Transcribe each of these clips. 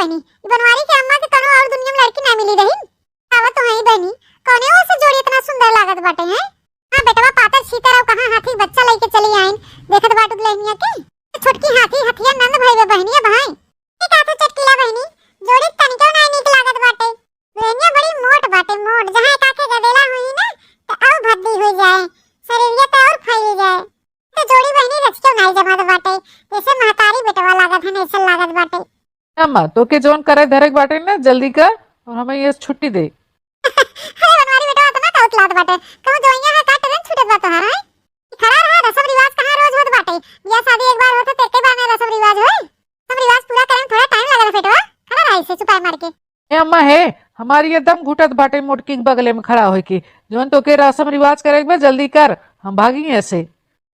बहनी बनवारी के अम्मा के कनो और दुनिया में लड़की ना मिली रही। आवा तो है बहनी कौने वो से जोड़ी इतना सुंदर लागत बाटे हैं। हां बेटवा पातर सीता रहो कहां हाथी बच्चा लेके चली आइन देखत बाटू लहनिया के छोटकी हाथी हथिया नंद भई बहनिया भाई के का तो चटकीला बहनी जोड़ी तनिको ना निक लागत बाटे। लहनिया बड़ी मोट बाटे मोट जहां काके गदेला हुई ना तो और भद्दी हो जाए शरीरिया तो और फैल जाए तो जोड़ी बहनी रचके नहीं जमात बाटे जैसे महतारी बेटवा लागत है ऐसा लागत बाटे। अम्मा तो के जोन करे धरक बाटे ना जल्दी कर और हमें ये छुट्टी दे। अरे बनवारी बेटा तो ना काउत लात बाटे कहूं जोइया है का ट्रेन छूटत बा तोहार है खरा रहा रसम रिवाज कहां रोज होत बाटे बियाह शादी एक बार होत तेके बार में रसम रिवाज होई सब रिवाज पूरा करे में थोड़ा टाइम लगेला बेटवा खरा रहा इसे चुपाई मार के। ए अम्मा है हमारी एकदम घुटत बाटे मोटकी के बगले में खड़ा होई के जोन तो के रसम रिवाज करे में जल्दी कर हम भागी ऐसे।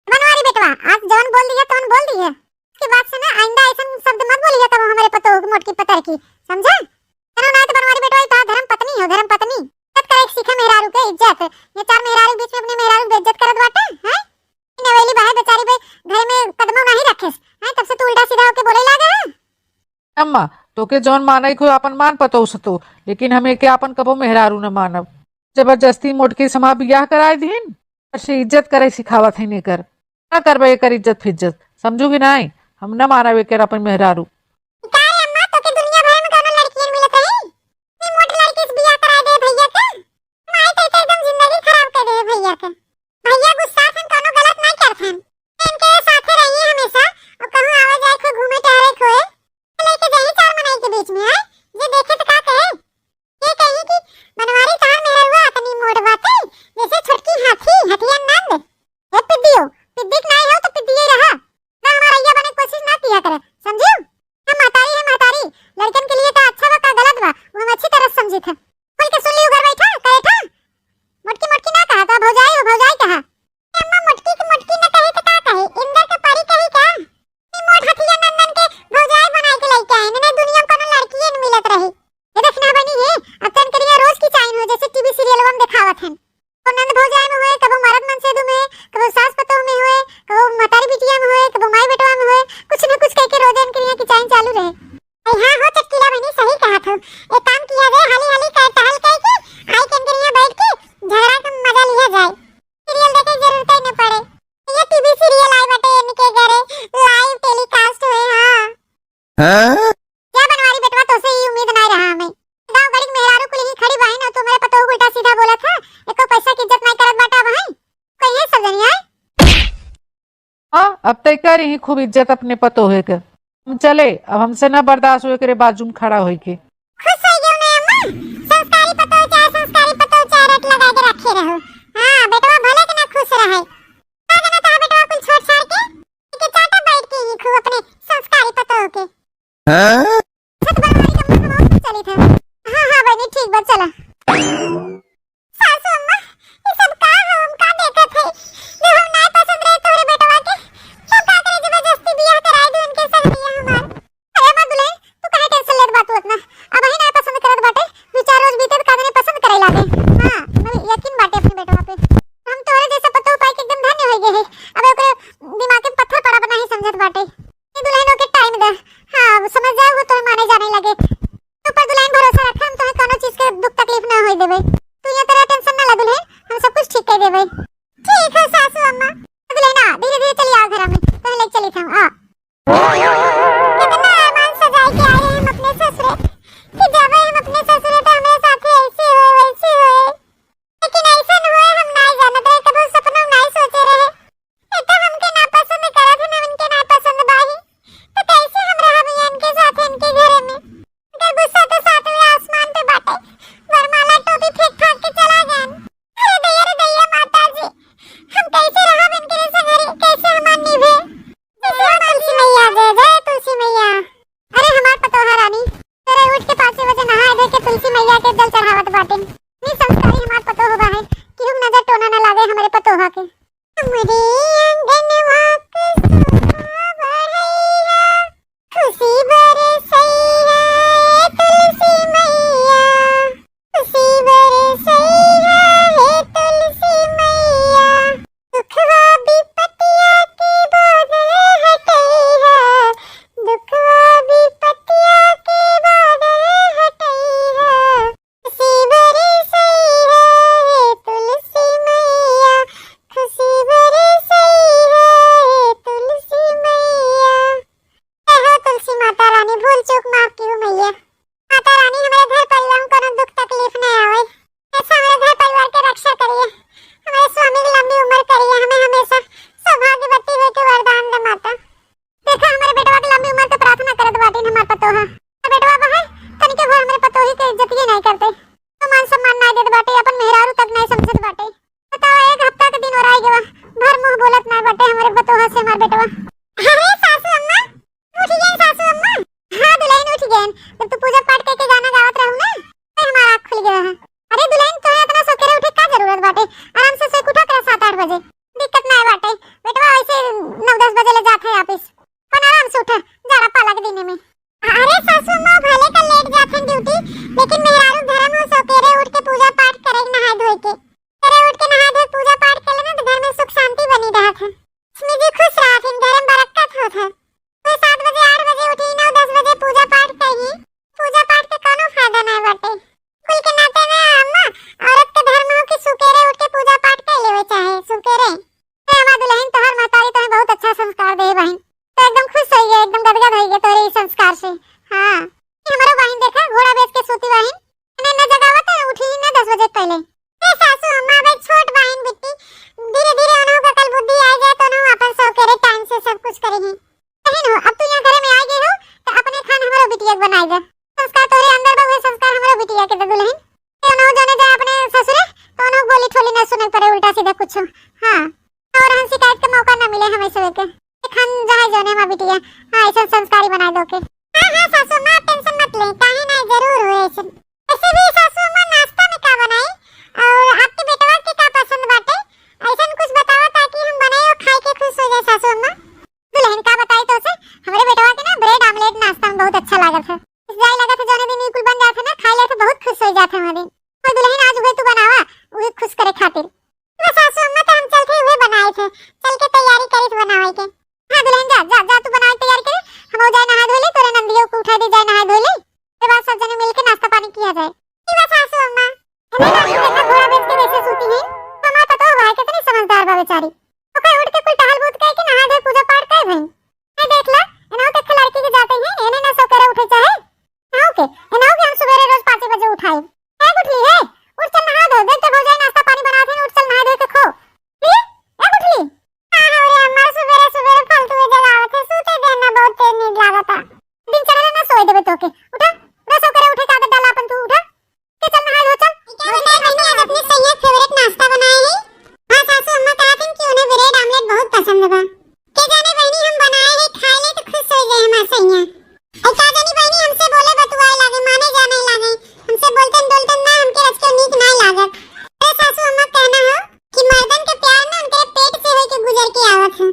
बनवारी बेटवा आज जौन बोल दिया तौन बोल दिया इसके बाद से ना आइंदा ऐसा शब्द मत बोलिए तब हमारे पतो मोटकी पतर की समझा। करो ना तो बनवारी बेटवा ता धर्म पत्नी हो धर्म पत्नी इज्जत करे सीखे मेहरारू के इज्जत ये चार मेहरारू बीच में अपने मेहरारू की इज्जत करत बाटे हैं नवेली बाहर बेचारी पे घर में कदमों नहीं रखेस हैं तब से तू उल्टा सीधा होके बोले लागे है। अम्मा तो के जोन माने को अपन मान पतो सतो लेकिन हमें के अपन कबो मेहरारू न मानब जबरदस्ती मोटकी समा बियाह कराए दीन से इज्जत करे सिखावत है नहीं कर ना करबे कर इज्जत फिज्जत समझूगी नहीं हम न मानब के अपन मेहरारू। काय अम्मा तो के दुनिया भर में कोनो लड़कियां मिलत रही ये मोट लड़की से बियाह करा दे भैया के माई तो एकदम जिंदगी खराब कर दे भैया के भैया गुस्सा से कोनो गलत नहीं करथन इनके साथ रहिए हमेशा और कहूं आवे जाए को घूमे टहरे खोए लेके जाई चार मनाई के बीच में है ये देखे तो का कहे ये कही कि बनवारी तार मेरा हुआ तनी मोट बात है जैसे छोटकी हाथी हथिया नंद ये पिद्दियो पिद्दिक नहीं हो तो पिद्दिए रहा ना हमारा ये बने कोशिश ना किया करे समझो। हम महतारी है महतारी लड़कन के लिए तो अच्छा बा का गलत बा वो हम अच्छी तरह समझी था बोल के सुन लियो घर बैठा कहे था मोटकी मोटकी ना कहा तो भौजाई कहा अम्मा मोटकी की मोटकी ना कहे तो का कहे इंदर के परी कहे क्या ई मोट हथिया नंदन के भौजाई बनाए के लेके आए ने दुनिया में कोनो लड़की न मिलत रही ये देखना बनी है अब तन करिया रोज की चाइन हो जैसे टीवी सीरियल में दिखावत हैं को नंद भौजाई में होए कबो मरद मन सेदू में कबो सास पतोह में होए कबो महतारी बिटिया में होए कबो माई बेटवा में होए कुछ न कुछ कह के रोज इनके यहाँ की चाइन चालू रहे। हां हो चटकीला बनी सही कहा था एक काम किया जाए हाली हाली कर टहल कह के आई के इनके यहाँ बैठ के झगड़ा का मजा लिया जाए सीरियल देखे जरूरत ही न पड़े ये टीवी सीरियल आई बटे इनके घरे लाइव टेलीकास्ट हुए। हां क्या बनवारी बेटवा तो से ही उम्मीद नहीं रहा हमें गांव गड़ी मेहरारू को लेके खड़ी बहन तो मेरे पतो उल्टा सीधा बोला था एको पैसा की इज्जत नहीं करत बाटा वहां कोई है सब जनिया। हाँ अब तय कर ही खूब इज्जत अपने पतो है के हम चले अब हमसे न बर्दाश्त हुए करे बाजू में खड़ा होई के खुश हो गयो ना अम्मा संस्कारी पतो रट लगा के रखे रहो। हां बेटवा भले के ना खुश रहे का ना ता बेटवा कुल छोड़ छाड़ के चाटा बैठ के ही खूब अपने संस्कारी पतो के हां छत बनवारी का मन बहुत चली था। हां बनी ठीक बा चला सासू अम्मा ये सब का हम का देखत है जो हम ना पसंद रहे तोरे बेटवा के तो का करे जबरदस्ती बियाह कराए दो उनके संग बियाह हमार। अरे अम्मा दुल्हन तू काहे टेंशन लेत बात उतना अब ही ना पसंद करत बाटे दो चार रोज बीते तो कादने पसंद करे लागे। हां मैं यकीन बाटे अपने बेटवा पे हम तोरे जैसा पतो पाई के एकदम धन्य हो गए है अब ओकरे दिमाग में पत्थर पड़ा बना ही समझत बाटे ये दुल्हन के टाइम दे। हां समझ जाओ तो माने जाने लगे तो पर दुल्हन भरोसा रख हम तो कोनो चीज के दुख तकलीफ ना होई देबे तू ये तेरा टेंशन ना ले दुल्हन हम सब कुछ ठीक कर देबे। ठीक है सासू अम्मा दुल्हन आ धीरे धीरे चली आओ घर में तो ले चली था आ कितना अरमान सजाए के आए हम अपने ससुरे कि जब हम अपने ससुरे तो हमारे साथ ऐसे हुए वैसे हुए लेकिन ऐसा न हुए हम नहीं जानते रहे कभी सपनों नहीं सोचे रहे ये तो हमके ना पसंद करा थे ना उनके ना पसंद बाही तो कैसे हम रहा भी इनके साथ इनके घर में उनका गुस्सा तो सातवें आसमान पे बाटे वरमाला टोपी फेंक फाक के चला गया। अरे दैया माता जी हम कैसे रहा इनके संग कैसे हम निभे तुलसी मैया जय तुलसी मैया। अरे हमार पतोहा रानी तेरे उठ के 5 बजे नहा दे के तुलसी मैया के जल चढ़ावत बाटे नी संस्कारी हमार पतोह बा है कि हम नजर टोना ना लागे हमारे पतोहा के हमारे आंगनवा के शोभा बढ़ैया खुशी बरसैया तुलसी मैया खुशी बरसैया हे तुलसी मैया दुखवा विपतिया की बादल हटैया दुखवा विपतिया की पतोहा बेटवा बहन तनिके भर हमरे पतोही के इज्जत ही नहीं करते तो मान सम्मान नहीं देत बाटे अपन मेहरारू तक नहीं समझत बाटे बताओ एक हफ्ता के दिन और आई गवा भर मुंह बोलत नहीं बाटे हमरे पतोहा से हमार बेटवा अरे सासू अम्मा उठ गई सासू अम्मा हां दुल्हन उठ गई जब तू पूजा पाठ करके गाना गावत रहू ना फिर हमारा आँख खुल गया है अरे दुल्हन तो इतना सवेरे उठे का जरूरत बाटे आराम से सोई उठा कर 7-8 बजे दिक्कत नहीं बाटे बेटवा ऐसे 9-10 बजे ले जाते हैं ऑफिस पर आराम से उठा जाड़ा पाला के दिन में अरे सासू अम्मा भले का लेट जाते हैं ड्यूटी लेकिन मेहरारू धर्म हो सवेरे उठ के पूजा पाठ करे नहा धोए के सवेरे उठ के नहा धोए पूजा पाठ कर लेना तो घर में सुख शांति बनी रहत है इसमें जी खुश रहत है घर में बरकत होत है तो 7 बजे 8 बजे उठी 9-10 बजे पूजा पाठ करी पूजा पाठ के कोनो फायदा नहीं बाटे कुल के नाते में अम्मा औरत के धर्म हो कि सुकेरे उठ के पूजा पाठ कर लेवे चाहे सुकेरे तो हमार दुल्हन तोहर मातारी तोहे बहुत अच्छा संस्कार दे बहन तो एकदम खुश हो गई एकदम गदगद हो गई तोरे इस संस्कार से हां हमारो बहन देखा घोड़ा बेच के सोती बहन न जगावत है उठी ना 10 बजे पहले ए सासू अम्मा भाई छोट बहन बिट्टी धीरे धीरे अनु का कल बुद्धि आ जाए तो ना अपन सुकेरे टाइम से सब कुछ करेगी बहन हो अब तू यहां घर में आ गई हो तो अपने खान हमारो बिटिया बनाई दे संस्कार तोरे अंदर बहु संस्कार हमारो बिटिया के दे दुल्हन तो ना जाने जाए अपने ससुरे तो ना बोली ठोली ना सुने पड़े उल्टा सीधा कुछ हां और हम शिकायत का मौका ना मिले हमें सब के खान जहां जाने मां बिटिया हां ऐसा संस्कारी बना दो के हां सासू मां टेंशन मत ले काहे ना जरूर होए ऐसे भी सासू मां नाश्ता में का बनाई और आपके बेटवा के का पसंद बाटे ऐसा कुछ बताओ ताकि हम बनाए और खाए के खुश हो जाए सासू अम्मा दुल्हन का बताई तो से हमारे बेटवा के ना ब्रेड आमलेट नाश्ता में बहुत अच्छा लागत है इस जाई लगा था जाने दिन कुल बन जाता ना खाए ले तो बहुत खुश हो जाता हमारे और दुल्हन आज हुए तू बनावा उहे खुश करे खातिर तो सासू अम्मा तो हम चल के हुए बनाए थे चल के तैयारी करी थे बनावे के हां दुल्हन जा तू बनाए तैयार करे हम हो जाए नहा धो ले तोरे नंदियों को उठा दे जाए नहा धो ले के बाद सब जने मिलके नाश्ता पानी किया जाए की बात सासू अम्मा हमें ना देखा घोड़ा बेच के वैसे सूती है हमारा पता हुआ है कितनी समझदार बा बेचारी ओके उठ के कुल टहल बूत के नहा धो पूजा पाठ कर भाई मैं देख ला एना देख लड़की के जाते हैं एने ना सो करे उठे चाहे ना ओके एना के हम सवेरे रोज 5 बजे उठाए है उठली है उठ चल नहा धो देख के हो जाए नाश्ता पानी बना दे उठ चल नहा धो के खो ए उठली हां रे अम्मा सवेरे सवेरे फालतू में जलावत है सूते देना बहुत तेज नींद लागता दिन चढ़े ना सोए देबे तोके उठा ना सो करे उठे का डाला अपन तू उठा के चल नहा धो चल मैंने आज अपने सैया फेवरेट नाश्ता बनाए हैं हां सासू अम्मा कहते हैं कि उन्हें ब्रेड आमलेट बहुत पसंद बा के जाने बहनी हम बनाए हैं खाए ले तो खुश हो गए हमार सैया ऐ का जानी बहनी हमसे बोले बतुआए लागे माने जाने लागे हमसे बोलतन बोलतन ना हमके रच के नीक ना लागत ए सासू अम्मा कहना हो कि मर्दन के प्यार ना उनके पेट से होई के गुजर के आवत है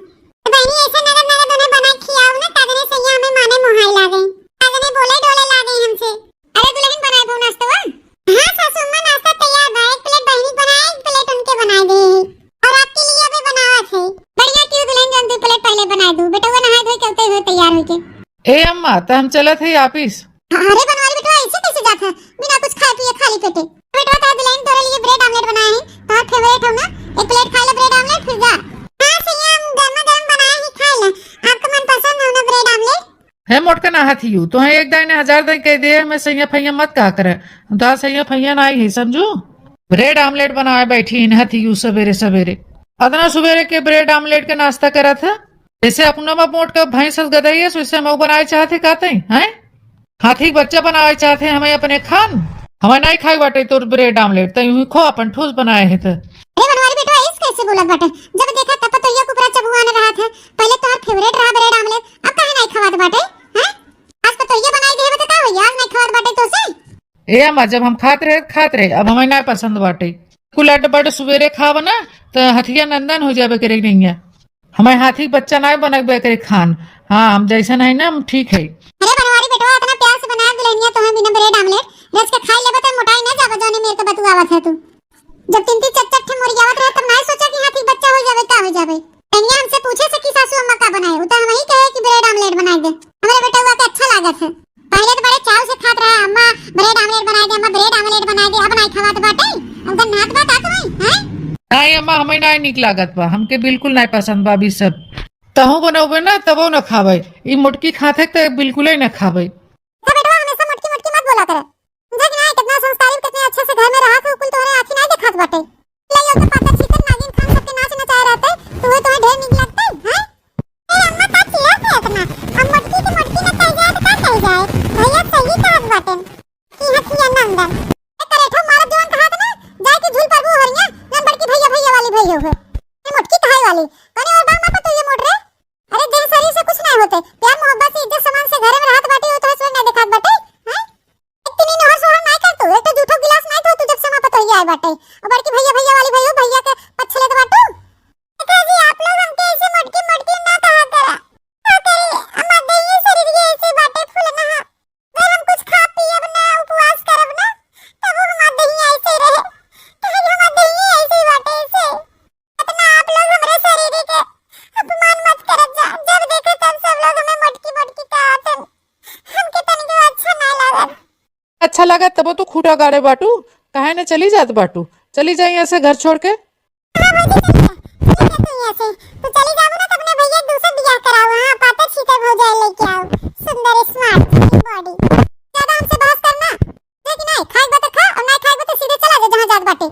बहनी ऐसे नगर नगर दोने बना खियाओ ना ताजने सैया हमें माने मोहाई लागे ताजने बोले डोले लागे हमसे अरे दुल्हन बनाए बो नाश्ता हां सासू अम्मा नाश्ता तैयार बा एक प्लेट बहनी बनाए एक प्लेट उनके बनाए दे और आपके लिए भी बनावत है बढ़िया क्यों दुल्हन जन 2 प्लेट पहले बनाए दू बेटा वो नहाए धोए के उते हुए तैयार होके ए अम्मा तो हम चलत है ऑफिस अरे बनवारी बेटा ऐसे कैसे जाता बिना कुछ खाए पिए खाली पेटे बेटा ताज दुल्हन तोरे लिए ब्रेड आमलेट बनाए हैं तो फेवरेट हो ना एक प्लेट खा ले ब्रेड आमलेट फिर जा हां सैया हम गरम बनाए ही खा ले आपको मन पसंद है ना ब्रेड आमलेट है मोटका ना हाथी यू तो एक दाई ने 1000 दाई कह दे मैं सैया फैया मत कहा करे तो सैया फैया ना आई है समझू ब्रेड आमलेट बनाए बैठी इन हाथी यू सवेरे सवेरे अदना सवेरे के ब्रेड आमलेट के नाश्ता करा था जैसे अपना में मोट का भैंस गदाई है वैसे हम बनाए चाहते कहते हैं हाथी बच्चा बनाए चाहते हमें अपने खान हमें नहीं खाई बाटे तो ब्रेड आमलेट तो यूं खो अपन ठोस बनाए है तो अरे बनवारी बेटा इस कैसे बोलत बाटे जब देखा तब तो ये कुपरा चबुआ ने रहा था पहले तो फेवरेट रहा ब्रेड आमलेट अब काहे नहीं खवात बाटे हैं आज तो ये बनाई दे बता हो आज नहीं खवात बाटे तो से ए अम्मा जब हम खाते रहे अब हमें नहीं पसंद बाटे कुलट बड़ सवेरे खाव ना तो हथिया नंदन हो जाबे करे नहीं है हमें हाथी बच्चा नहीं बनबे करे खान हाँ हम जैसा नहीं ना हम ठीक है अरे बनवारी बेटा इतना प्यार से बनाया दुल्हनिया तो हम बिना ब्रेड आमलेट रोज के खाई लेबे तो मोटाई ना जाबे जाने मेरे को बतुआवत है तू जब 3-3 चट मुर्गियावत रहा तब नहीं सोचा कि हाथी बच्चा हो जावे का हो जावे कन्या हमसे पूछे से कि सासू अम्मा का बनाए वो तो हम ही कहे कि ब्रेड आमलेट बनाई दे हमारे बेटा हुआ के अच्छा लागत है पहले तो बड़े चाव से खात रहा अम्मा ब्रेड आमलेट बनाई दे अम्मा ब्रेड आमलेट बनाई दे अब नहीं खवात बाटे अब नात बात आत नहीं हैं नहीं अम्मा हमें नहीं निक लागत बा हमके बिल्कुल नहीं पसंद बा भी सब तहु बनोबे ना तबो न खावे ई मोटकी खाते तो बिल्कुल ही न खावे तो बेटा हमेशा मोटकी मोटकी मत बोला करे देख ना कितना संस्कारी कितने अच्छे से घर में रहा तो कुल तोरे आखी नहीं दिखात बाटे ले यो तो पाता चिकन नागिन खान सबके नाच नचाए रहते तो ढेर निक लगते हैं ए अम्मा का चिल्ला थे इतना अब मोटकी की मोटकी न कह जाए तो का कह जाए बाटे और बड़की भैया भैया वाली भैया भैया के पछले के बाटू देखा जी आप लोग हमके ऐसे मोटकी मोटकी ना कहा करा का करे अम्मा दही शरीर ये ऐसे बाटे फूल ना अगर हम कुछ खा पियब ना उपवास करब ना तब हमार दही ऐसे रहे तो हमार दही ऐसे ही बाटे ऐसे इतना आप लोग हमरे शरीर के अपमान मत करत जा जब देखो तब सब लोग हमें मोटकी मोटकी कहत हमके तनिको अच्छा ना लागल अच्छा लगा तब तू खूटा गाड़े बाटू काहे न चली जात बाटू चली जाई ऐसे घर छोड़ के तो चली जाओ ना तो अपने भैया दूसरा बियाह कराओ हां पाता छीटे हो जाए लेके आओ सुंदर स्मार्ट बॉडी ज्यादा हमसे बहस करना लेकिन नहीं खाएगा तो खा और नहीं खाएगा तो सीधे चला जा जहां जात बाटे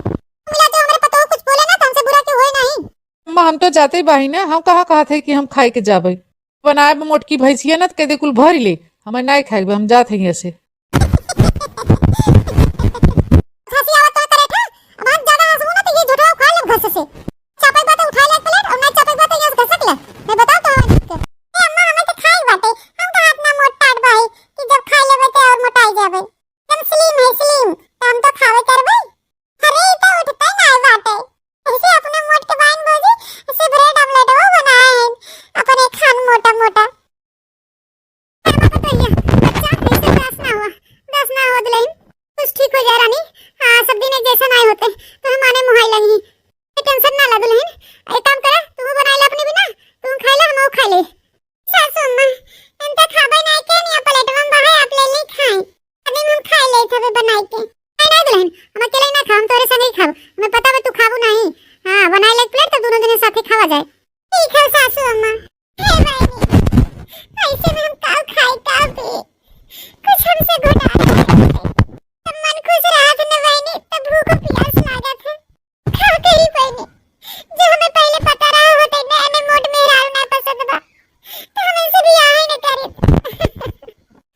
मिला जो हमारे पतो कुछ बोले ना तो हमसे बुरा क्यों होए नहीं अम्मा हम तो जाते ही बाही ना हम कहा थे कि हम खाए के जाबे बनाए मोटकी भैंसिया ना के दे कुल भर ले हमें नहीं खाएबे हम जात हैं ऐसे हंसी आवत तो करे था अब हम ज्यादा हंसू ना तो ये झूठा खा ले घस से चापक बात उठा ले प्लेट और नहीं चापक बात यहां घसक ले मैं बताओ तो ए अम्मा हमें तो खाई बाटे हम तो हाथ ना मोट टाट भाई कि जब खा लेबे तो और मोटाई जाबे हम स्लिम है स्लिम तो हम तो खावे करबे अरे तो उठते ना बाटे ऐसे अपने मोट के बाइन बोजी ऐसे ब्रेड ऑमलेट वो बनाए हैं अपने खान मोटा मोटा अच्छा ऐसे दस ना हो दिले कुछ ठीक हो जा रानी हां सब दिन एक जैसा नहीं होते तो हम आने मुहाई लगी टेंशन ना ला दुल्हन एक काम कर तू बना ले अपने बिना तू खा ले हम खा ले सासू अम्मा हम तो खाबे नहीं के नहीं प्लेट में बाहर आप ले ले खाए अभी हम खा ले थे बनाई के नहीं दुल्हन हम अकेले ना खाओ हम तोरे संग ही खाओ हमें पता है तू खाबू नहीं हां बना ले प्लेट तो दोनों दिन साथ ही खावा जाए ठीक है सासू अम्मा हे भाई ऐसे में हम काल खाए काल पे कुछ हमसे घटा तब मन खुश रहा था न बहनी तब भूख और प्यास लागत है खा के ही बहनी जो हमें पहले पता रहा होता न हमें मोट में राव ना पसंद बा तो हम इनसे भी ही न करे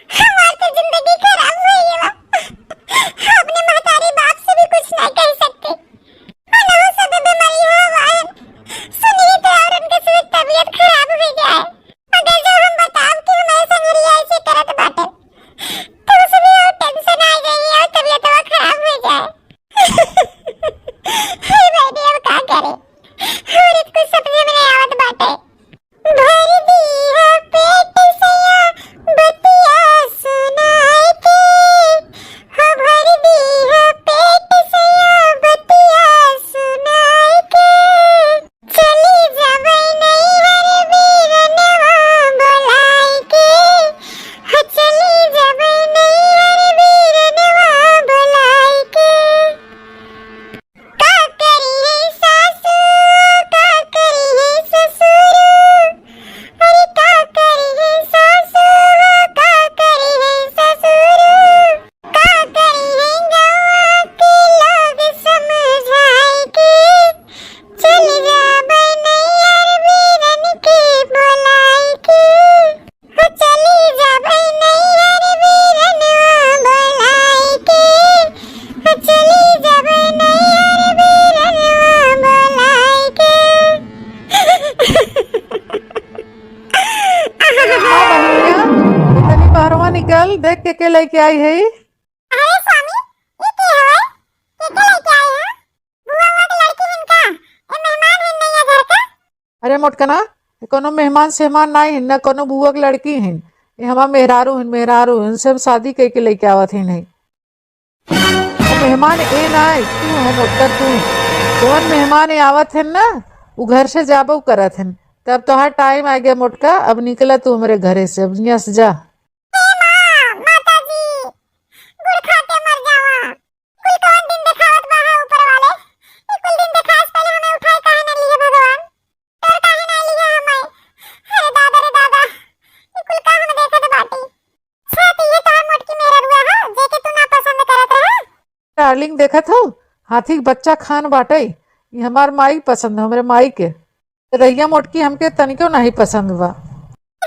हमारी तो जिंदगी खराब हुई है अपने महतारी बाप से भी कुछ नहीं कह सकते भला हो सब बीमारी हो वाहन सुनिए तो और उनके से तबीयत खराब हो जाए अगर जो हम बताओ कि हम ऐसा नहीं ऐसे करत बाटे तो उसमें और टेंशन आ गई और तबीयत और खराब हो जाए हे बेटी अब क्या करे और इसको सपने में नहीं आवत बाटे भर दी है पेट सया बतिया सुनाए के हो भर दी है पेट सया बतिया सुनाए के चली जावे नहीं हर वीरनवा बुलाए के हो चली जावे नहीं हर वीरनवा बुलाए के का करी है सासू का करी है ससुर अरे का करी है सासू का करी है ससुर का करी है गाँव के लोग समझाए के चल जाबे नहीं हर वीरन के बुलाए के हो चली जाबे नहीं हर वीरनवा बुलाए के हो चली जाबे नहीं हर वीरनवा बुलाए के इतनी बाहरवा निकल देख के लेके आई है अरे स्वामी ये क्या है ये क्या लेके आए हैं बुआ बुआ की लड़की इनका ये मेहमान है नया घर का अरे मोटकना ये कोनो मेहमान सेहमान नहीं है न कोनो बुआ के लड़की है ये हमार मेहरारू हैं से हम शादी करके लेके आवत है नहीं तो मेहमान ए ना तू है मोटका तू कौन मेहमान ए आवत है ना वो घर से जाबो करत है तब तोहार टाइम आ गया मोटका अब निकला तू हमारे घरे से अब यहाँ से जा ए मां माताजी गुड़ खा के मर जावा कुल कौन दिन दिखावत बा है ऊपर वाले ये कुल दिन दिखास पहले हमें उठाए काहे ना लिए भगवान डर काहे ना लिए हमें अरे दादा ये कुल का हम देखत बाटी छत ये तो मोटकी मेरा रुआ है जेके तू ना पसंद करत रहा डार्लिंग देखत हो हाथी के बच्चा खान बाटे ये हमार माई पसंद है हमारे माई के रैया मोटकी हमके तनिको नहीं पसंद बा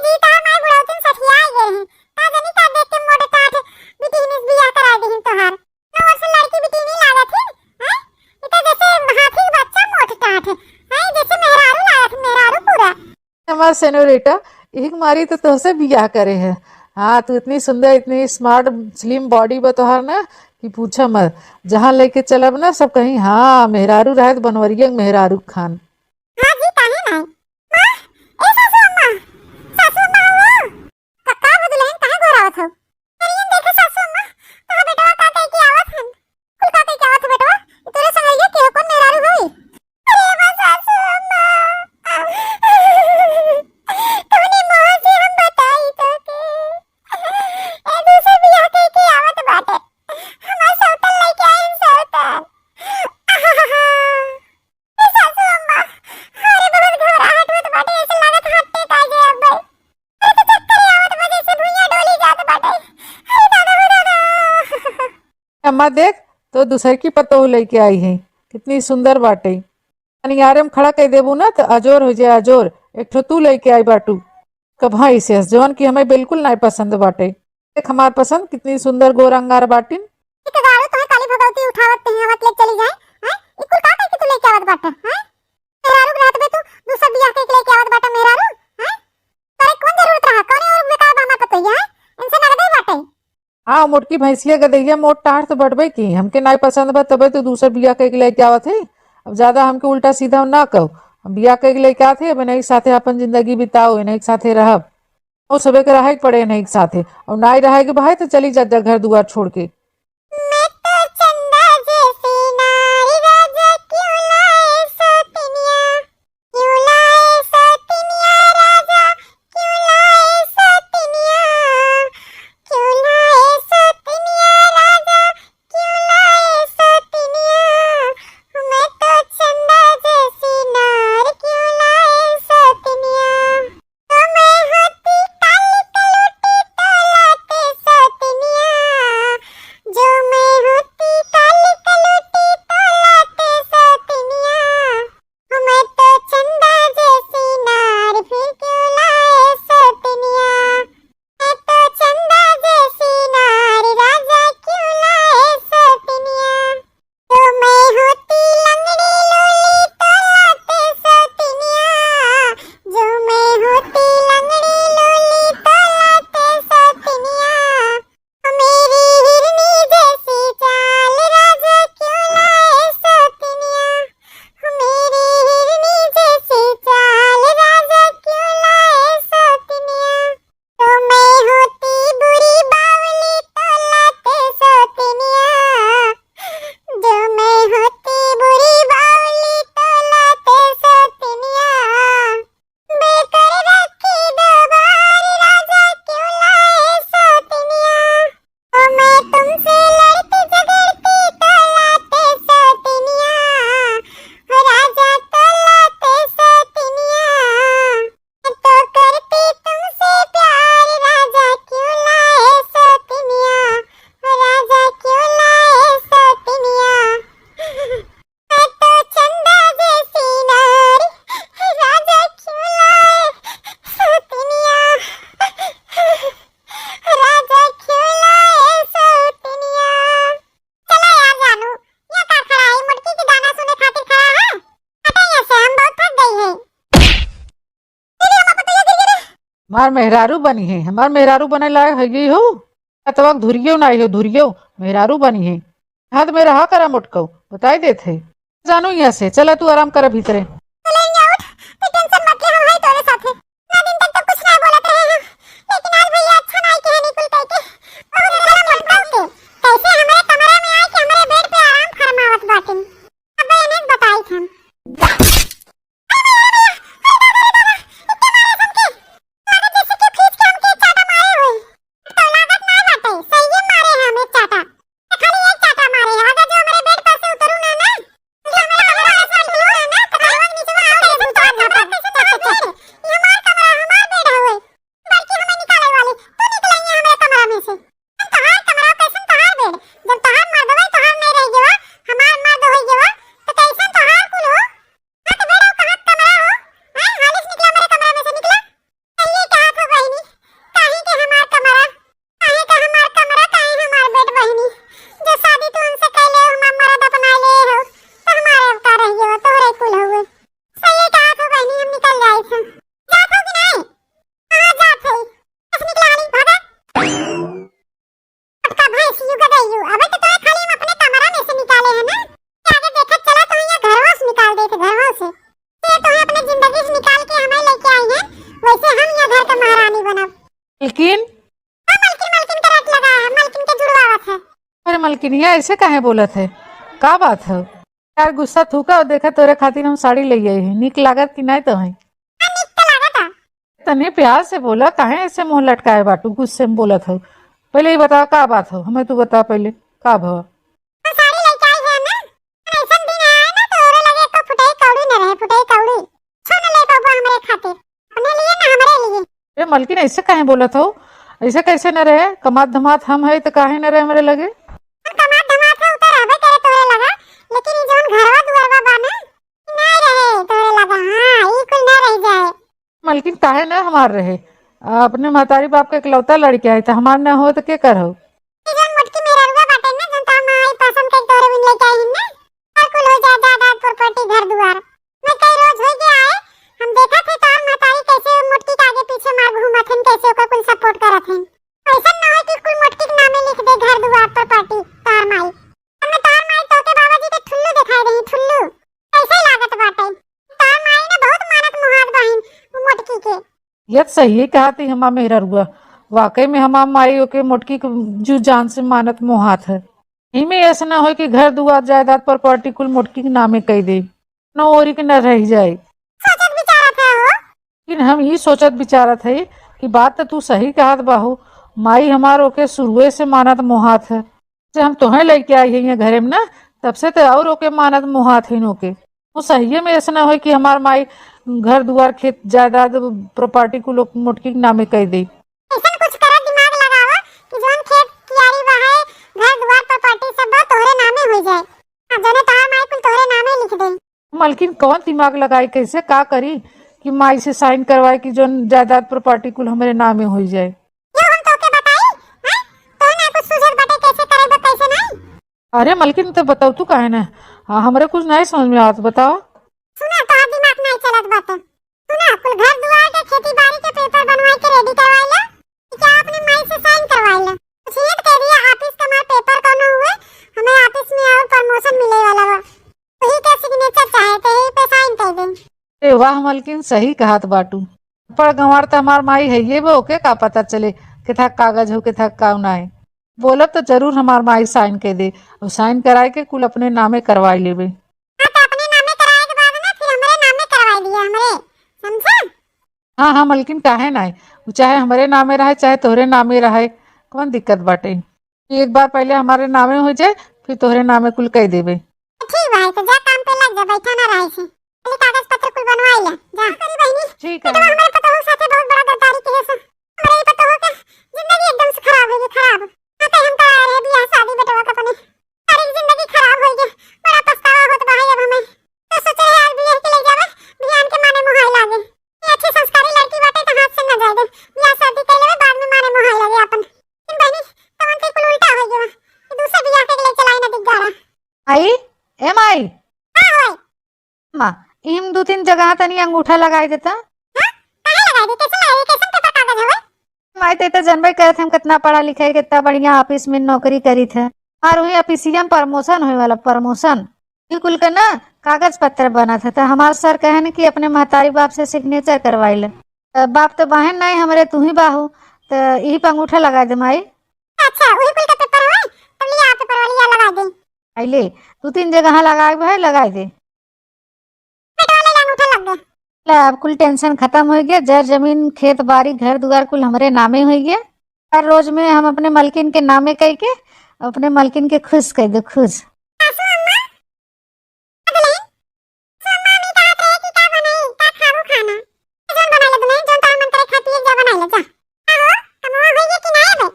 जी ता माय बुढ़ौतिन सठिया गए हैं ता जनी का देख के मोटे काठ बिटिन इस बियाह करा देहिन तोहार नौ वर्ष लड़की बिटिन लागत है हैं ये तो जैसे हाथी का बच्चा मोटे काठ है जैसे मेहरारू लागत मेहरारू पूरा हमार सेनोरिटा एक मारी तो तोसे बियाह करे है हाँ तू इतनी सुंदर इतनी स्मार्ट स्लिम बॉडी बतोहर ना कि पूछा मत। जहाँ लेके चलब ना सब कहीं हाँ मेहरारू रहे तो बनवरिया मेहरारू खान। हाँ जी काहे नहीं माँ ए सासू अम्मा हो कक्का बदुलहन कहाँ गोरावत हो करियन देखो सासू अम्मा कहाँ बेटवा का कह के आवत हन कुल का कह के आवत हो बेटवा ई तोरे संगैया के कौन मेहरारू होई अरे बा सासू अम्मा तूने मोह से हम बताई तो के ए दूसरे बियाह के आवत बाटे हमार सौतन लेके आइन सौतन सासू अम्मा अरे बहुत घबराहट होत बाटे ऐसे लागत हट्टे का जे अब भाई अरे तो चक्कर आवत बा जैसे भुइयां डोली जात बाटे अरे दादा हो दादा अम्मा देख तो दूसर की पतोह लेके आई है कितनी सुंदर बाटे। अनियारे में खड़ा कह देबू ना तो अजोर हो जाए अजोर। एक ठो तू लेके आई बाटू कभा इसे जवन की हमें बिल्कुल नहीं पसंद बाटे। देख हमार पसंद कितनी सुंदर गोर अंगार बाटिन। एक गाड़ो तो काली भगवती उठावत ते आवत ले चली जाए हैं ई कुल का कह के तू लेके आवत बाटे हैं मेहरारू रात में तू दूसरा बियाह के लेके आवत बाटे मेहरारू हैं करे कौन जरूरत रहा कौन और बेकार बामा पतोया है इनसे नगदे बाटे हाँ मोटकी भैंसिया गदैया मोट टाढ़ तो बढ़बे की हमके नहीं पसंद बा तबे तो दूसर बिया के लेके आवत है। अब ज्यादा हमके उल्टा सीधा ना कहो हम बिया के लेके आते अब नहीं साथे अपन जिंदगी बिताओ नहीं साथे रहब और सबे के रहे के पड़े नहीं साथे और नहीं रहे के भाई तो चली जा घर दुआर छोड़ के। मैं तो चंदा जैसी नारी राजा क्यों लाए सतिनिया राजा क्यों लाए सतिनिया राजा क्यों लाए सतिनिया मैं तो चंदा जैसी नार क्यों लाए सतिनिया तो मैं होती काली कलूटी तो लाते सतिनिया जो मैं होती काली कलूटी तो लाते सतिनिया मैं तो चंदा जैसी नार फिर क्यों लाए सतिनिया मैं तो चंदा जैसी नार राजा क्यों लाए सतिनिया जो मैं होती लंगड़ी लूली तो लाते सतिनिया जो मैं होती लंगड़ी लूली तो लाते सतिनिया मेरी हिरनी जैसी चाल राजा क्यों लाए सतिनिया मेरी हिरनी जैसी चाल राजा क्यों लाए सतिनिया तो मैं होती बुरी बावली तो लाते सतिनिया जो मैं होती बुरी बावली तो लाते सतिनिया बेकर रखी दोबार राजा क्यों लाए सतिनिया तो मैं तुमसे लड़ती झगड़ती तो लाते सतिनिया राजा तो लाते सतिनिया मैं तो करती तुमसे प्यार राजा क्यों लाए सतिनिया राजा क्यों लाए सतिनिया मैं तो चंदा जैसी नारी राजा क्यों लाए सतिनिया राजा क्यों लाए सतिनिया चला यार जानू ये का खड़ा है मुर्गी की दाना सुने खातिर खड़ा है हटे यहाँ से हम बहुत थक गई हैं दीदी हम पता गिर गिरे हमार मेहरारू बनी है हमार मेहरारू बने लायक है ये हो तवक धुरियो नहीं हो धुरियो मेहरारू बनी है। हाथ में रहा करा मुटको बताई देते जानू यहाँ से चला तू आराम कर भीतरे। चलेंगे उठ तू टेंशन मत ले हम हैं तोरे साथे ना दिन तक तो कुछ नहीं बोलत रहे हैं लेकिन आज भैया अच्छा नहीं कहे निकल कह के बहुत गरम लटकाओ के कैसे हमारे कमरे में आए कि हमारे बेड पे आराम फरमावत बाटिन अब इन्हें बताई हम रही हूँ। अबे तो तोरे खाली हम अपने कमरा में से निकाले हैं ना। आगे देखा चला तो यहाँ घरवा से निकाल दे थे, घरवा से। ये तो अपने जिंदगी से निकाल के हमें लेके आई हैं, वैसे हम यहाँ घर का महारानी बनब। मलकिन, मलकिन मलकिन का रट लगा है, मलकिन के जुड़वावत है। अरे मलकिनिया ऐसे काहे बोलत है? का बात है यार? गुस्सा थूका और देखा तोरे खातिर हम साड़ी ले आई है, निक लागत कि नहीं तो है? निक तो लागता। तने प्यार से बोला, काहे ऐसे मुंह लटकाए बाटू? गुस्से में बोलत हो? पहले ही बता का बात हो, हमें तू बता पहले का भव? तो साड़ी लेके आई है ना, ऐसा दिन आया ना तो ओरे लगे तो फुटाई कौड़ी न रहे, फुटाई कौड़ी छोड़ ले बाबू हमरे खातिर, अपने लिए ना हमारे लिए। अरे मलकिन ऐसे काहे बोलत हो? ऐसे कैसे न रहे? कमात धमात हम है तो काहे न रहे मेरे लगे? कमात धमात है उतर आवे करे तोरे लगा, लेकिन ई जोन घरवा दुआरवा बा ना नहीं रहे तोरे लगा। हां ई कुल ना रह जाए। मलकिन काहे न हमार रहे? अपने महतारी बाप के इकलौता लड़के है तो हमार न हो तो के कर हो? ई जोन मोटकी मेहरवा बाटे ना जोन ता माई पसंद कर तोरे बिन लेके आई ना, और कुल हो जाए जायदाद प्रॉपर्टी घर दुआर। मैं कई रोज हो गया है, हम देखा थे तार महतारी कैसे मोटकी के आगे पीछे मार घूमत हन, कैसे ओकर कुल सपोर्ट करत हन। ऐसा ना हो कि कुल मोटकी के नामे लिख दे घर दुआर प्रॉपर्टी तार माई। हमें तार माई तो के बाबाजी के ठुल्लू दिखाई रही, ठुल्लू ऐसे लागत बाटे। तार माई ने बहुत मानत मुहाद बहिन वो मोटकी के। यह सही कहा थी हमा मेहरा रुआ, वाकई में हमा माई के मोटकी के जू जान से मानत मोहात है। यही में ऐसा ना हो कि घर दुआर जायदाद प्रॉपर्टी कुल मोटकी के नामे कह दे, न ओरी के न रह जाए। सोचत विचारत है हो। लेकिन हम ये सोचत विचारत है कि बात तो तू सही कहत बाहू, माई हमारो के शुरुए से मानत मोहात है। से हम तोहे लेके आई है घरे में ना, तब से तो और ओके मानत मोहात है नोके। वो सही में ऐसा ना हो कि हमार माई घर दुआर खेत जायदाद प्रॉपर्टी को लोग मोटकी के नामे कह दे। ऐसा कुछ करा दिमाग लगावा कि जोन खेत कियारी बा है घर दुआर प्रॉपर्टी सब बा तोहरे नामे हो जाए। अब जने तार माई कुल तोहरे नामे लिख दे। मलकिन कौन दिमाग लगाई, कैसे का करी कि माई से साइन करवाए कि जो जायदाद प्रॉपर्टी कुल हमारे नामे हो जाए? ये हम तोके बताई हैं, तो ना कुछ सुझाव बटे कैसे करे बा कैसे नहीं। अरे मलकिन तो बताओ तू काहे ना? हाँ, हमरे कुछ नहीं समझ में आवत, बताओ। सुना तो दिमाग नहीं चलत बात। सुना कुल घर दुआर के खेती बाड़ी के पेपर बनवाई के रेडी करवाइला, क्या अपने माई से साइन करवाइला। कुछ ये कह दिया ऑफिस का हमारा पेपर कोनो हुए, हमें ऑफिस में और प्रमोशन मिले वाला बा, वही के सिग्नेचर चाहे तो यही पे साइन कर दे। ए वाह मलकिन, सही कहत बाटू। पर गंवार तो हमार माई है, ये वो ओके का पता चले कि था कागज हो के था का ना है। बोलब तो जरूर हमार माई साइन के दे और साइन कराए के कुल अपने नामे करवाई लेबे। हाँ तो अपने नामे कराए के बाद ना फिर हमारे नामे करवाई दिया हमरे, समझा? हाँ हाँ मलकिन, काहे ना, वो चाहे हमारे नामे रहे चाहे तोहरे नामे रहे, कौन दिक्कत बाटे। एक बार पहले हमारे नामे हो जाए फिर तोहरे नामे कुल कह देबे। ठीक भाई तो जा काम पे लग जा, बैठा ना रहे से। खाली कागज पत्र कुल बनवाई ले जा करी बहनी। ठीक तो है। हमारे पतोह साथे बहुत बड़ा गद्दारी की है सर। हमारे पतोह के जिंदगी एकदम से खराब हो गई, खराब। आते हम करा रहे बियाह शादी बेटवा का अपने, सारी जिंदगी खराब हो गई। बड़ा पछतावा होत बा है अब हमें। तो सोचे यार बियाह के ले जावे, बियाह के माने मोहाई लागे। ये अच्छी संस्कारी लड़की बाटे तो हाथ से न जाए दे, बियाह शादी कर लेवे बाद में माने मोहाई लागे अपन। इन बहनी तवन ते कुल उल्टा हो गया, ये दूसरे बियाह के लिए चलाई ना दिगाड़ा। आई ए माई, हां होय माँ इम दो तीन जगह तनी अंगूठा लगाई देता। हां काहे लगा दी, कैसे लगाई, कैसे पेपर कागज होवे। माई ते तो जनबे करत हम कितना पढ़ा लिखा है, कितना बढ़िया ऑफिस में नौकरी करी थे, और वही ऑफिसिया में प्रमोशन होए वाला, प्रमोशन ये कुल का ना कागज पत्र बना था। तो हमारे सर कहे न कि अपने महतारी बाप से सिग्नेचर करवाई ले। बाप तो बहन नहीं हमारे, तू ही बाहू, तो यही पे अंगूठा लगा दे माई। अच्छा वही कुल का पेपर होवे, तब लिया पेपर वाली या लगा दे। आइले दो तीन जगह लगाए भाई, लगाई दे। पेपर वाले अंगूठा लग गया। ले अब कुल टेंशन खत्म हो गया, जर जमीन खेत बाड़ी घर दुआर कुल हमारे नामे हो गया। हर रोज में हम अपने मलकिन के नामे कह के अपने मलकिन के खुश कह दे, खुश। सासू अम्मा अगले सो अम्मा मी का रहे कि का बनाई का खाऊ खाना जोन बना ले बनाई जोन तार मन करे खाती है जा बना ले जा। आहो कमवा होई है कि नहीं बे।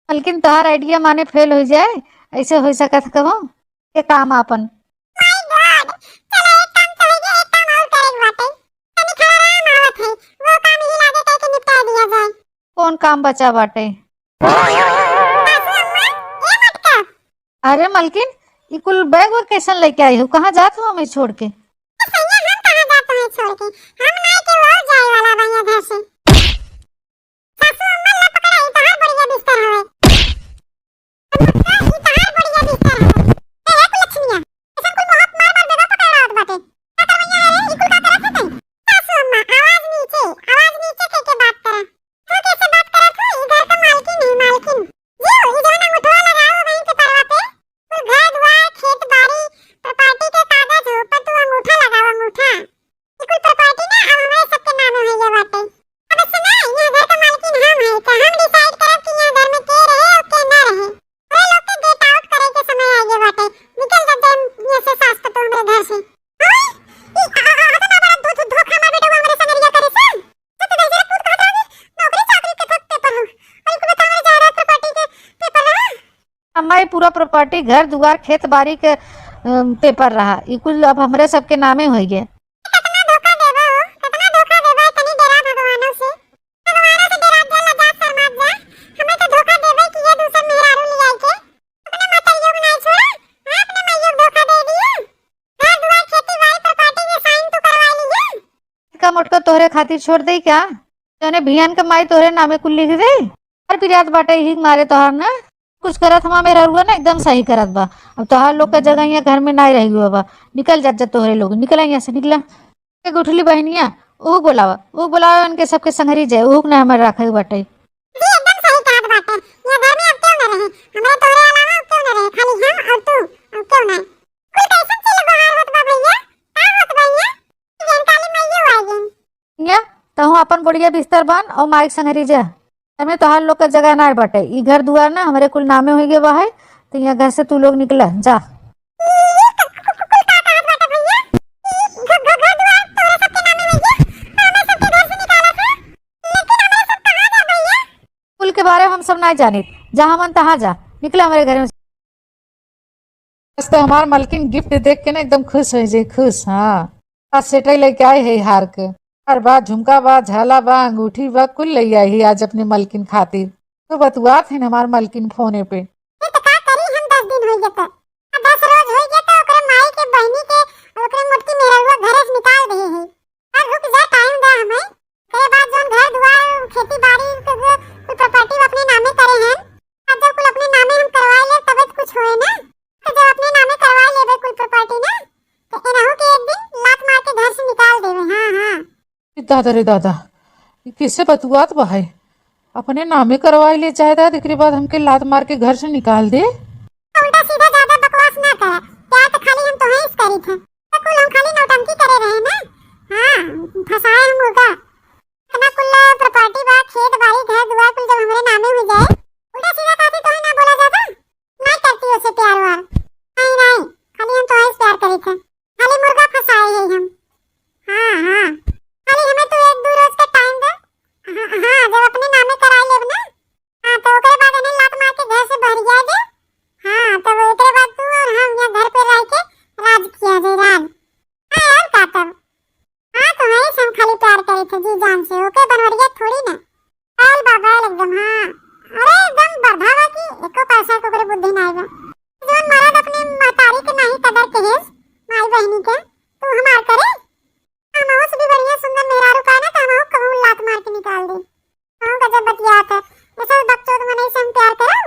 मलकिन तोहार आइडिया माने फेल हो जाए, ऐसे हो सकत कहो के काम अपन। माय गॉड चलो एक काम तो हो गया, एक काम और करे बाटे। तनी खड़ा राम आवत है, वो काम ही लागे कह के निपटा दिया जाए। कौन काम बचा बाटे? सासू अम्मा ये मटका अरे मलकिन, ये कुल बैग और कैसन लेके आई हो, कहाँ जात हो हमें छोड़ के? सैया हम कहां जाते हैं छोड़ के, हम नहीं के और जाए वाला भैया घर से। सासू अम्मा ला पकड़ा, ई तहार बढ़िया बिस्तर हवे। ई तहार हमारी पूरा प्रॉपर्टी घर दुआर खेत बाड़ी के पेपर रहा ई कुल अब हमरे सबके नामे हो गए। कितना धोखा देबा हो, कितना धोखा देबा, तनी डरा भगवानों से डरा जा, लजा शर्मा जा। हमें तो धोखा देबे कि ये दूसर मेहरारू ले आई के अपने मतरियों को नहीं छोड़ा। हां, अपने मैयों को धोखा दे दिया। घर दुआर खेती बाड़ी प्रॉपर्टी के साइन तो करवा लीजिए। का मोटका तोहरे खातिर छोड़ दे क्या? जने भियान के माई तोहरे नामे कुल लिख दे और पिरियात बाटे ही मारे तोहार ना कुछ करत हमा मेरा रुआ ना एकदम सही करत बा। अब तोहार लोग का जगह यहाँ घर में नहीं रह गयो बा। निकल जा तोहरे लोग निकल यहाँ से निकला। एक उठली बहनिया वो बोलावा उनके सबके संगरी जाए ऊक ना हमारे रखे बाटे। जी एकदम सही कहत बाटे। ये घर में अब क्यों न रहे, हमरा तोरे अलावा अब क्यों न रहे, खाली हम और तू, अब क्यों न। कुल कैसन से गोहार होत बा भैया, का होत भैया? जन काली मैयो आ गई। या तहु अपन बढ़िया बिस्तर बान और माइक संगरी जा। हमें तोहार लोग का जगह ना बाटे ई घर दुआर ना हमारे कुल नामे हो गए बा है तो यहाँ घर से तू लोग निकला जा। कुल के बारे में हम सब नहीं जानी जहाँ मन तहाँ जा निकला हमारे घर में। बस तो हमार मलकिन गिफ्ट देख के ना एकदम खुश हो जाए, खुश। हाँ, आज सेटई लेके आए है हार के, हर बार झुमका बा, झाला बा, अंगूठी बा, कुल ले आई है आज अपने मलकिन खातिर। तो बतुआत है हमार मलकिन फोने पे। ये तो का करी हम 10 दिन होई जत, 10 रोज होई जत, ओकरे माई के बहनी के ओकरे मोटकी मेहरुआ घरे से निकाल दे है। और रुक जा, टाइम दे हमें। के बाद जोन घर दुआर खेती बाड़ी के कुल प्रॉपर्टी अपने नामे करे हैं, अब जब कुल अपने नामे हम करवा ले तब तो कुछ होए ना। तो जब अपने नामे करवा लेबे कुल प्रॉपर्टी ना तो एनहु के एक दिन लात मार के घर से निकाल देवे। हां हां दादा रे दादा, ये किससे बतुआत बा है? अपने नामे करवाई ले जायदाद, एकरे बाद हमके लात मार के घर से निकाल दे। उल्टा सीधा ज्यादा बकवास ना कर, प्यार तो खाली हम तो ही करी थे, तो कुल हम खाली नौटंकी करे रहे ना। हां, फसाए हम मुर्गा। इतना कुल प्रॉपर्टी बा, खेत बाड़ी घर दुआर कुल जब हमारे नामे हो जाए, उल्टा सीधा काहे तो ही ना बोला जाता। नहीं करती उससे प्यार वार, नहीं, खाली हम तो ही प्यार करी थे, खाली मुर्गा फसाए है हम। हां हां, खाली हमें तो 1-2 रोज का टाइम दे। हां, जब अपने नामे कराई लेब ना, हां तो ओकरे बाद इन्हें लात मार के घर से बाहर जा दे। हां, तब ओकरे बाद तू और हम यहाँ घर पे रह के राज किया जाए, राज। हां यार का तब। हां तो है हम खाली प्यार करे थे जी जान से, ओके बनवरिया थोड़ी ना। आल बाबा एकदम। हां, अरे एकदम बर्धावा की एको पैसा को ओकरे बुद्धि नहीं बा। जोन मरद अपने महतारी के नहीं कदर के है माई बहनी के, तू हमार करे। हम उससे भी बढ़िया सुंदर मेहरारू का ना तो हम कहूं लात मार के निकाल दे। कहूं गजब बतियात है, ऐसे बच्चों तो मने से हम प्यार करो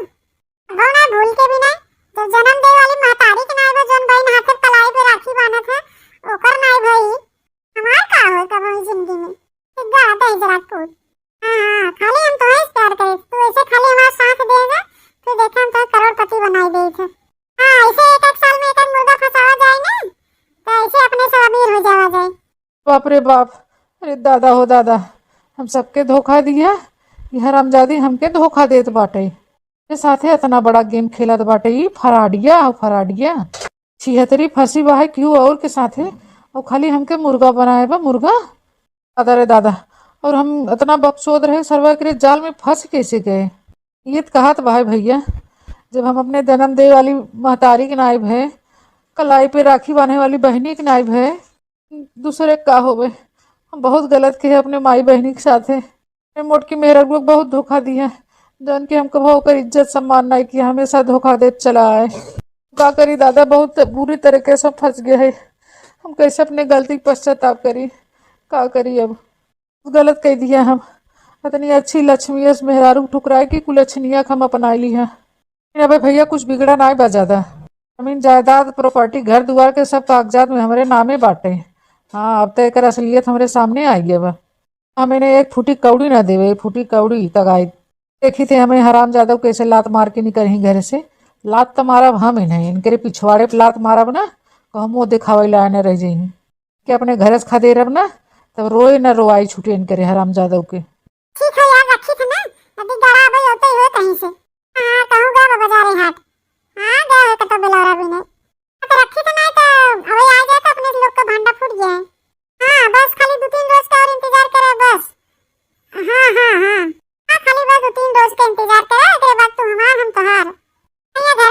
वो ना भूल के भी नहीं। तो जन्म दे वाली महतारी के नाई जोन बहन हाथे कलाई पे राखी बांधत है ओकर नाई भाई हमार का होय कब जिंदगी में सिद्धा आता है जरा को। हां, खाली हम तो ही प्यार करे, तू ऐसे खाली हमारा साथ देगा तो देखा हम तो करोड़पति बनाई दे थे। हां, ऐसे एक साल में एक मुर्गा फंसावा जाए ना तो ऐसे अपने सब अमीर हो जावा जाए। बाप रे बाप, अरे दादा हो दादा, हम सबके धोखा दिया। ये हरामजादी हमके धोखा देत बाटे, के साथे इतना बड़ा गेम खेलत बाटे। ई फराडिया छिहतरी फंसी बा है क्यों और के साथे, और खाली हमके मुर्गा बनाए बा, मुर्गा। दादा रे दादा, और हम इतना बकचोद रहे सरवा के जाल में फंस कैसे गए। ये तो कहत बा है भैया, जब हम अपने जन्म दे वाली महतारी के नाइब है, कलाई पे राखी बांधने वाली बहनी के नाइब है, दूसरे का होवे। हम बहुत गलत किए अपने माई बहनी के साथे। मोटकी मेहरा लोग बहुत धोखा दिया, जौन कि हम कभी ओकर इज्जत सम्मान नहीं किया, हमेशा धोखा देत चला आए। का करी दादा, बहुत बुरी तरीके से फंस गए है। हम कैसे अपने गलती पश्चाताप करी, का करी अब। गलत कह दिया हम। इतनी अच्छी लक्ष्मी मेहरारू ठुकराए की कुलच्छनिया हम अपना ली है। अबे भैया कुछ बिगड़ा नहीं बा ज्यादा, जमीन जायदाद प्रॉपर्टी घर दुआर के सब कागजात में हमारे नामे बांटे। हाँ, अब तो एक असलियत हमारे सामने आई है। बा हमें एक फूटी कौड़ी ना देवे, एक फूटी कौड़ी तगाई देखी थे हमें हराम जादव कैसे लात मार के निकली घर से। लात तो मारब हम ही नहीं, इनके पिछवाड़े पे लात मारब ना तो हम वो दिखावे ला न रह जाइए कि अपने घर से खदे रब ना तब रोए न रोआई छूटे इनके हराम जादव के। ठीक है यार, रखी थी ना अभी गड़ा भाई होते हुए कहीं से। हां, कहूं गया बाजारे हाट। हां, गया है तो बेलौरा भी नहीं तो रखी थी, नहीं तो अभी आ जाए तो अपने लोग का भांडा फूट गया है। हां, बस खाली 2-3 रोज का और इंतजार करे बस। हां हां हां, खाली बस 2-3 रोज का इंतजार करे, उसके बाद तू हमार हम तोहार। ये घर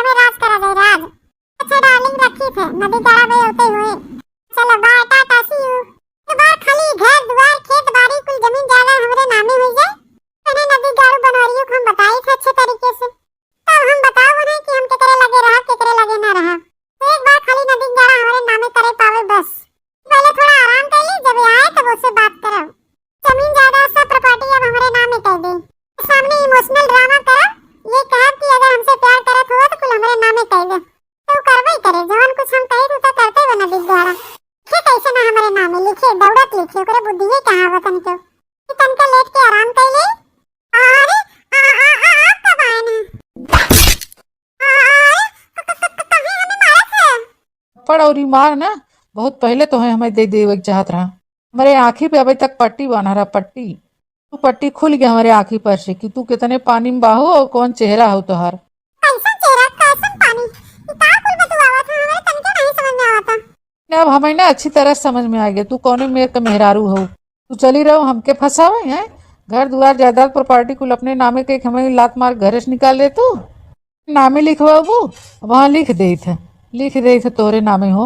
थप्पड़ और मार ना बहुत पहले तो है हमें दे देवे के चाहत रहा। हमारे आँखी पे अभी तक पट्टी बना रहा, पट्टी तू पट्टी खुल गया हमारे आँखी पर से कि तू कितने पानी में बाहो और कौन चेहरा हो तोहार। कैसन चेहरा कैसन पानी, ई का कुल बतुआवा था, हमारे तनके नहीं समझ में आवता। अब हमें ना अच्छी तरह समझ में आ गया तू कौन मेरे का मेहरारू हो। तू चली रहो हमके फंसावे हैं, घर दुआर जायदाद प्रॉपर्टी कुल अपने नामे के हमें लात मार घर से निकाल ले तू। नामे लिखवाबू वहाँ लिख दे थे तोरे नामे हो।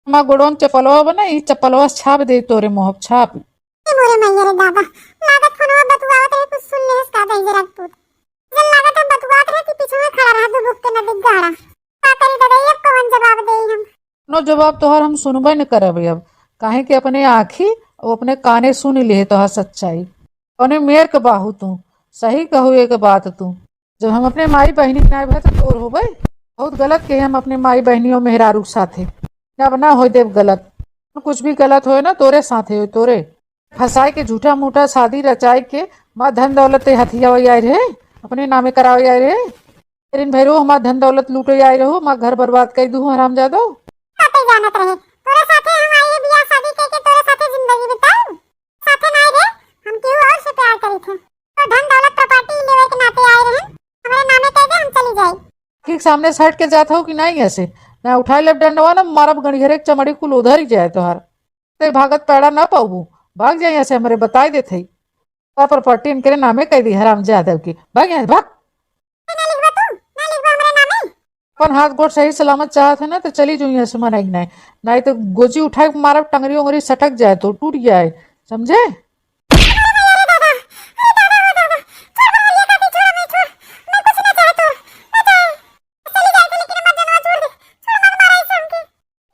हमारा गोड़ों चप्पलवा बना ई चप्पलवा छाप दे तोरे मोह छाप। ए मोरे मैया रे दादा, लागत फोनवा बतुआवा थे कुछ सुन ले इसका दे जरा पूत। जल लागत है बतुआत रहे कि पीछे में खड़ा रहा तू बुक के नदी गाड़ा। का करी दादा ये कौन जवाब देई हम। नो जवाब तोहर हम सुनबे न करब अब, काहे कि अपने आँखी और अपने काने सुन ले तोहर सच्चाई। कौने मेर के बाहू तू सही कहू एक बात तू, जब हम अपने माई बहनी नाय भय तो तोर हो भाई बहुत गलत के हम अपने माई बहनी और मेहरारू साथे अब ना हो देव गलत। कुछ भी गलत होए ना तोरे साथे हो, तोरे फंसाए के झूठा मूठा शादी रचाए के माँ धन दौलत हथिया आए रहे अपने नामे करावे आए रहे। तेरिन भैरो हमार धन दौलत लूटे आए रहो, माँ घर बर्बाद कर दू हराम जादो। साथे जानत रहे तोरे साथे हम आए बियाह शादी करके तोरे साथे जिंदगी बिताऊ। साथे नहीं रे, हम केहू और से प्यार करी थे तो धन दौलत प्रॉपर्टी लेवे के नाते आए रहे, हमारे नामे कह दे हम चली जाए। ठीक सामने से हट के जाता हो कि नहीं ऐसे ना उठाए ले डंडवा ना मारब गणिहरे के चमड़ी कुल उधर ही जाए तोहार। ते भागत पैड़ा ना पाऊ भाग जाए ऐसे हमारे बताई देते ही प्रॉपर्टी इनके नामे कह दी हराम जादव की। भाग यहाँ भाग। ना लिखवा तू, ना लिखवा हमारे नामे। अपन हाथ गोड़ सही सलामत चाहत है ना तो चली जो यहाँ से मनाई नहीं, नहीं तो गोजी उठाए के मारब टंगरी उंगरी सटक जाए तो टूट जाए समझे।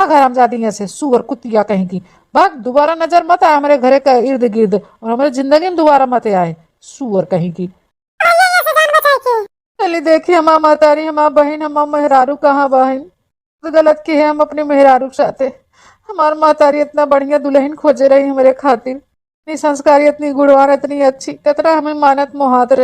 हरामजादी ऐसे सुअर कुतिया कहीं की भाग, दोबारा नजर मत आए हमारे घरे का इर्द गिर्द और हमारे जिंदगी में दोबारा मत आए सुअर कहीं की। चलिए देखिए हमारा मातारी हमारा बहन हमारा मेहरारू कहाँ बहन तो गलत की है हम अपने मेहरारू साथे। हमार मातारी इतना बढ़िया दुल्हन खोजे रही हमारे खातिर, इतनी संस्कारी इतनी गुणवान इतनी अच्छी कतरा हमें मानत मोहात रहे।